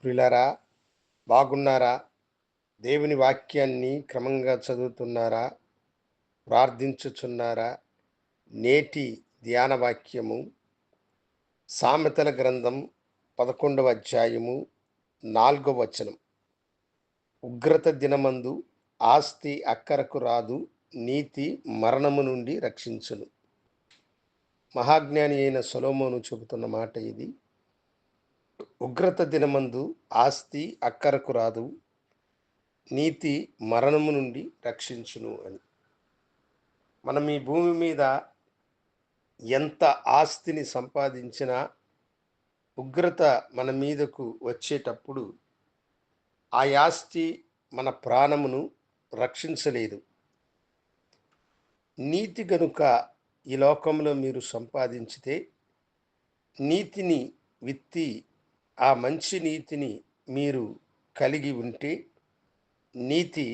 ప్రియులారా, బాగున్నారా? దేవుని వాక్యాన్ని క్రమంగా చదువుతున్నారా? ప్రార్థించుచున్నారా? నేటి ధ్యాన వాక్యము సామెతల గ్రంథం 11వ అధ్యాయము 4వ వచనం. ఉగ్రత దినమందు ఆస్తి అక్కరకు రాదు, నీతి మరణము నుండి రక్షించును. మహాజ్ఞాని అయిన సొలొమోను చెబుతున్న మాట ఇది. ఉగ్రత దినమందు ఆస్తి అక్కరకు రాదు, నీతి మరణము నుండి రక్షించును అని. మనం ఈ భూమి మీద ఎంత ఆస్తిని సంపాదించినా ఉగ్రత మన మీదకు వచ్చేటప్పుడు ఆ ఆస్తి మన ప్రాణమును రక్షించలేదు. నీతి గనుక ఈ లోకంలో మీరు సంపాదించితే, నీతిని విత్తి ఆ మంచి నీతిని మీరు కలిగి ఉంటే, నీతి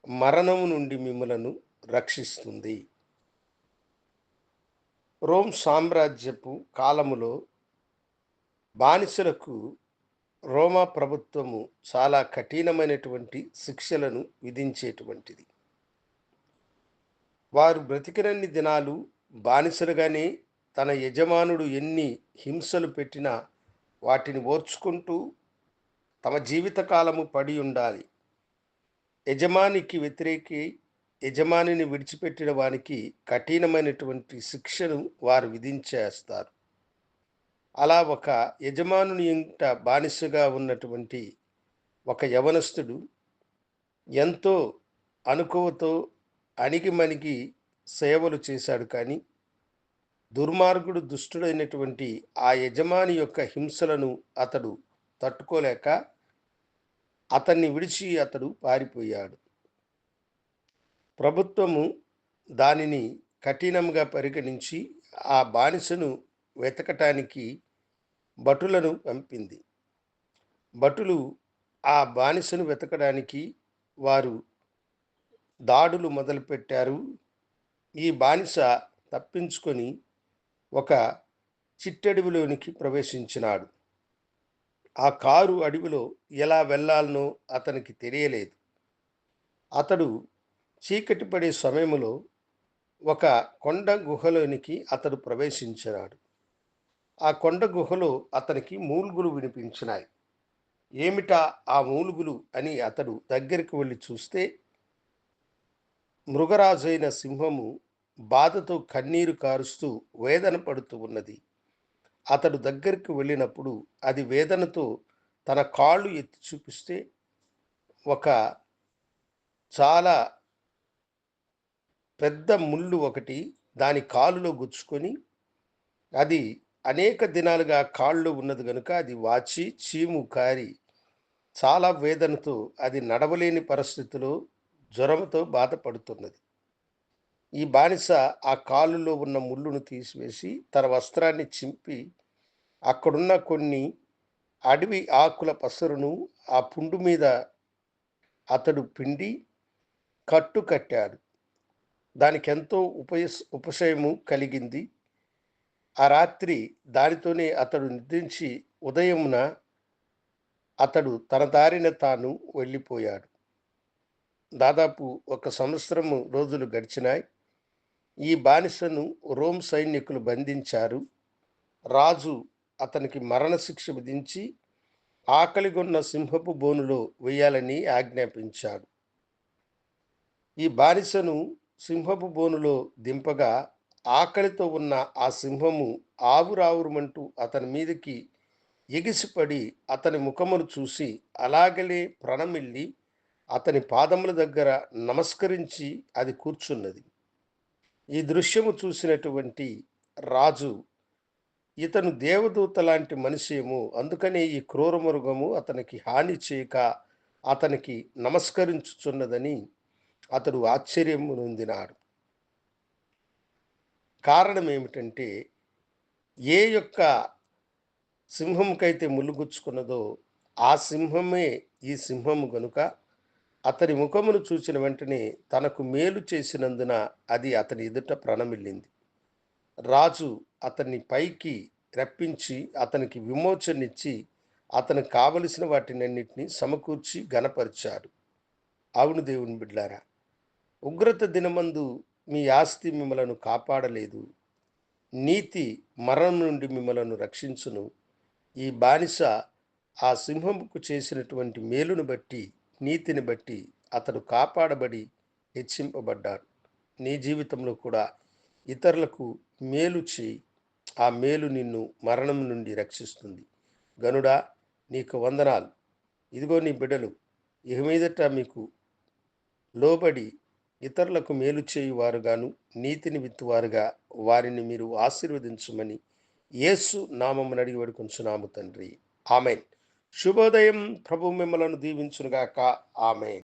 మరణము నుండి మిమ్ములను రక్షిస్తుంది. రోమ్ సామ్రాజ్యపు కాలములో బానిసలకు రోమా ప్రభుత్వము చాలా కఠినమైనటువంటి శిక్షలను విధించేటువంటిది. వారు బ్రతికినన్ని దినాలు బానిసలుగానే తన యజమానుడు ఎన్ని హింసలు పెట్టినా వాటిని ఓర్చుకుంటూ తమ జీవితకాలము పడి ఉండాలి. యజమానికి వ్యతిరేకి యజమానిని విడిచిపెట్టిన వానికి కఠినమైనటువంటి శిక్షను వారు విధించేస్తారు. అలా ఒక యజమానుని ఇంట బానిసగా ఉన్నటువంటి ఒక యవనస్తుడు ఎంతో అణకువతో అణిగిమణిగి సేవలు చేశాడు. కానీ దుర్మార్గుడు దుష్టుడైనటువంటి ఆ యజమాని యొక్క హింసలను అతడు తట్టుకోలేక అతన్ని విడిచి అతడు పారిపోయాడు. ప్రభుత్వము దానిని కఠినంగా పరిగణించి ఆ బానిసను వెతకటానికి భటులను పంపింది. భటులు ఆ బానిసను వెతకడానికి వారు దాడులు మొదలుపెట్టారు. ఈ బానిస తప్పించుకొని ఒక చిట్టడవిలోనికి ప్రవేశించినాడు. ఆ కారు అడవిలో ఎలా వెళ్ళాలనో అతనికి తెలియలేదు. అతడు చీకటి పడే సమయంలో ఒక కొండ గుహలోనికి అతడు ప్రవేశించినాడు. ఆ కొండ గుహలో అతనికి మూలుగులు వినిపించినాయి. ఏమిటా ఆ మూలుగులు అని అతడు దగ్గరికి వెళ్ళి చూస్తే, మృగరాజైన సింహము బాధతో కన్నీరు కారుస్తూ వేదన పడుతూ ఉన్నది. అతడు దగ్గరికి వెళ్ళినప్పుడు అది వేదనతో తన కాళ్ళు ఎత్తి చూపిస్తే ఒక చాలా పెద్ద ముళ్ళు ఒకటి దాని కాలులో గుచ్చుకొని, అది అనేక దినాలుగా కాళ్ళు ఉన్నది గనుక అది వాచి చీము కారి చాలా వేదనతో అది నడవలేని పరిస్థితిలో జ్వరంతో బాధపడుతున్నది. ఈ బానిస ఆ కాలులో ఉన్న ముళ్ళును తీసివేసి తన వస్త్రాన్ని చింపి అక్కడున్న కొన్ని అడవి ఆకుల పసరును ఆ పుండు మీద అతడు పిండి కట్టు కట్టాడు. దానికెంతో ఉపశమము కలిగింది. ఆ రాత్రి దానితోనే అతడు నిద్రించి ఉదయమున అతడు తన దారిన తాను వెళ్ళిపోయాడు. దాదాపు 1 సంవత్సరము రోజులు గడిచినాయి. ఈ బానిసను రోమ్ సైనికులు బంధించారు. రాజు అతనికి మరణశిక్ష విధించి ఆకలిగొన్న సింహపు బోనులో వేయాలని ఆజ్ఞాపించాడు. ఈ బానిసను సింహపు బోనులో దింపగా ఆకలితో ఉన్న ఆ సింహము ఆవురావురమంటూ అతని మీదకి ఎగిసిపడి అతని ముఖమును చూసి అలాగలే ప్రణమిల్లి అతని పాదముల దగ్గర నమస్కరించి అది కూర్చున్నది. ఈ దృశ్యము చూసినటువంటి రాజు, ఇతను దేవదూత లాంటి మనిషేమో, అందుకనే ఈ క్రూర మృగము అతనికి హాని చేయక అతనికి నమస్కరించుచున్నదని అతడు ఆశ్చర్యము నొందినాడు. కారణం ఏమిటంటే, ఏ యొక్క సింహముకైతే ముల్లుగుచ్చుకున్నదో ఆ సింహమే ఈ సింహము గనుక అతని ముఖమును చూసిన వెంటనే తనకు మేలు చేసినందున అది అతని ఎదుట ప్రణమిల్లింది. రాజు అతన్ని పైకి రప్పించి అతనికి విమోచనిచ్చి అతనికి కావలసిన వాటినన్నిటిని సమకూర్చి ఘనపరిచాడు. అవును దేవుని బిడ్డలారా, ఉగ్రత దినమందు మీ ఆస్తి మిమ్మలను కాపాడలేదు. నీతి మరణం నుండి మిమ్మలను రక్షించును. ఈ బానిస ఆ సింహముకు చేసినటువంటి మేలును బట్టి, నీతిని బట్టి అతడు కాపాడబడి హెచ్చింపబడ్డాడు. నీ జీవితంలో కూడా ఇతరులకు మేలు చేయి. ఆ మేలు నిన్ను మరణం నుండి రక్షిస్తుంది. గనుడా, నీకు వందనాలు. ఇదిగో నీ బిడ్డలు ఇక మీదట మీకు లోబడి ఇతరులకు మేలు చేయువారుగాను, నీతిని విత్తువారుగా వారిని మీరు ఆశీర్వదించుమని యేసు నామమున అడిగి వేడుకొంచున్నాము తండ్రి. ఆమేన్. శుభోదయం. ప్రభు మిమ్మలను దీవించునుగాక. ఆమేన్.